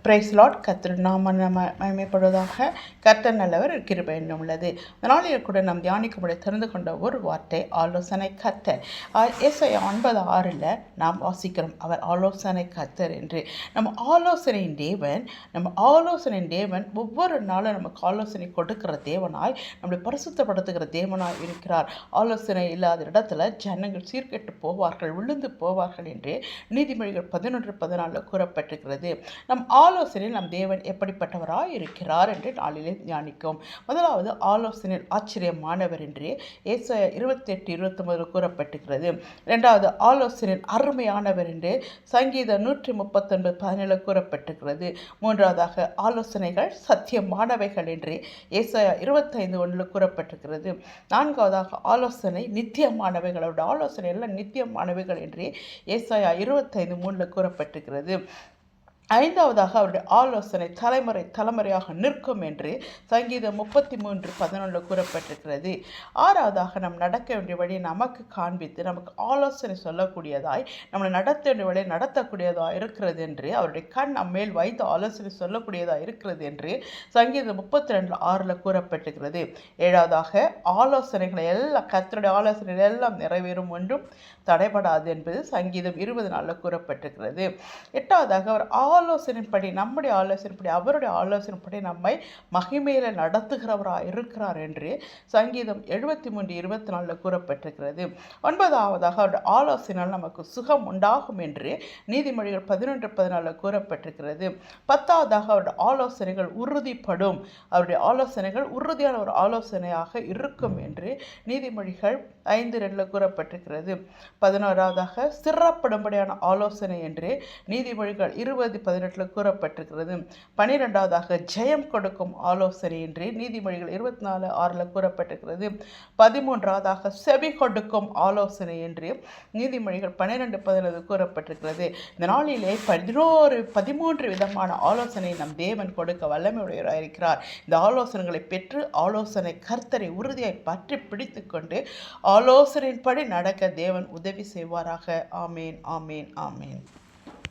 Price Lord. கர்த்தர் நாம மகிமைப்படுவதாக. கர்த்தர் நல்லவர், கிருபை என்றும் உள்ளது. நாளில் கூட நாம் தியானிக்கும்படி தெரிந்து கொண்ட ஒரு வார்த்தை ஆலோசனை கர்த்தர். ஏசாயா 9:6 நாம் வாசிக்கிறோம், அவர் ஆலோசனை கர்த்தர் என்று. நம்ம ஆலோசனையின் தேவன் ஒவ்வொரு நாளும் நமக்கு ஆலோசனை கொடுக்கிற தேவனாய், நம்மளை பரிசுத்தப்படுத்துகிற தேவனாய் இருக்கிறார். ஆலோசனை இல்லாத இடத்துல ஜனங்கள் சீர்கெட்டு போவார்கள், விழுந்து போவார்கள் என்று நீதிமொழிகள் 11:14 கூறப்பட்டிருக்கிறது. நம் ஆலோசனையில் நம் தேவன் எப்படிப்பட்டவராய் இருக்கிறார் என்று நாளிலே தியானிக்கும். முதலாவது ஆலோசனையில் ஆச்சரியமானவர் என்று ஏசாயா 28:29 கூறப்பட்டிருக்கிறது. இரண்டாவது ஆலோசனையில் அருமையானவர் என்று சங்கீதம் 139:17 கூறப்பட்டிருக்கிறது. மூன்றாவதாக ஆலோசனைகள் சத்தியமானவைகள் என்று ஏசாயா 25:1 கூறப்பட்டிருக்கிறது. நான்காவதாக ஆலோசனை நித்தியமானவைகள், அவருடைய ஆலோசனை எல்லாம் நித்தியமானவைகள் என்று ஏசாயா 25:3 கூறப்பட்டிருக்கிறது. ஐந்தாவதாக அவருடைய ஆலோசனை தலைமுறையாக நிற்கும் என்று சங்கீதம் 33:11 கூறப்பட்டிருக்கிறது. ஆறாவதாக நாம் நடக்க வேண்டிய வழியை நமக்கு காண்பித்து நமக்கு ஆலோசனை சொல்லக்கூடியதாய், நம்மளை நடத்த வேண்டிய வழியை நடத்தக்கூடியதாக இருக்கிறது என்று, அவருடைய கண் நம்ம மேல் வைத்து ஆலோசனை சொல்லக்கூடியதாக இருக்கிறது என்று சங்கீதம் 32:6 கூறப்பட்டிருக்கிறது. ஏழாவதாக ஆலோசனைகளை எல்லாம், கர்த்தருடைய ஆலோசனைகள் எல்லாம் நிறைவேறும் ஒன்றும் தடைபடாது என்பது சங்கீதம் 20:4 கூறப்பட்டிருக்கிறது. எட்டாவதாக அவர் ஆலோசனைப்படி, நம்முடைய ஆலோசனைப்படி, அவருடைய ஆலோசனைப்படி நம்மை மகிமையில நடத்துகிறவராக இருக்கிறார் என்று சங்கீதம் 73:24 கூறப்பட்டிருக்கிறது. ஒன்பதாவதாக அவருடைய ஆலோசனையால் நமக்கு சுகம் உண்டாகும் என்று நீதிமொழிகள் 11:14 கூறப்பட்டிருக்கிறது. பத்தாவதாக அவருடைய ஆலோசனைகள் உறுதிப்படும், அவருடைய ஆலோசனைகள் உறுதியான ஒரு ஆலோசனையாக இருக்கும் என்று நீதிமொழிகள் 5:2 கூறப்பட்டிருக்கிறது. 11ஆவதாக ஸ்திரப்படும்படியான ஆலோசனை என்று நீதிமொழிகள் 20:18 கூறப்பட்டிருக்கிறது. 12ஆவதாக ஜெயம் கொடுக்கும் ஆலோசனை என்று நீதிமொழிகள் 24:6 கூறப்பட்டிருக்கிறது. 13ஆவதாக செவி கொடுக்கும் ஆலோசனை என்று நீதிமொழிகள் 12:17 கூறப்பட்டிருக்கிறது. இந்த நாளிலே 13 விதமான ஆலோசனை நம் தேவன் கொடுக்க வல்லமையுடையவராக இருக்கிறார். இந்த ஆலோசனைகளை பெற்று ஆலோசனை கர்த்தரை உறுதியாய் பற்றி பிடித்து கொண்டு ஆலோசனையின்படி நடக்க தேவன் உதவி செய்வாராக. ஆமேன், ஆமேன், ஆமேன்.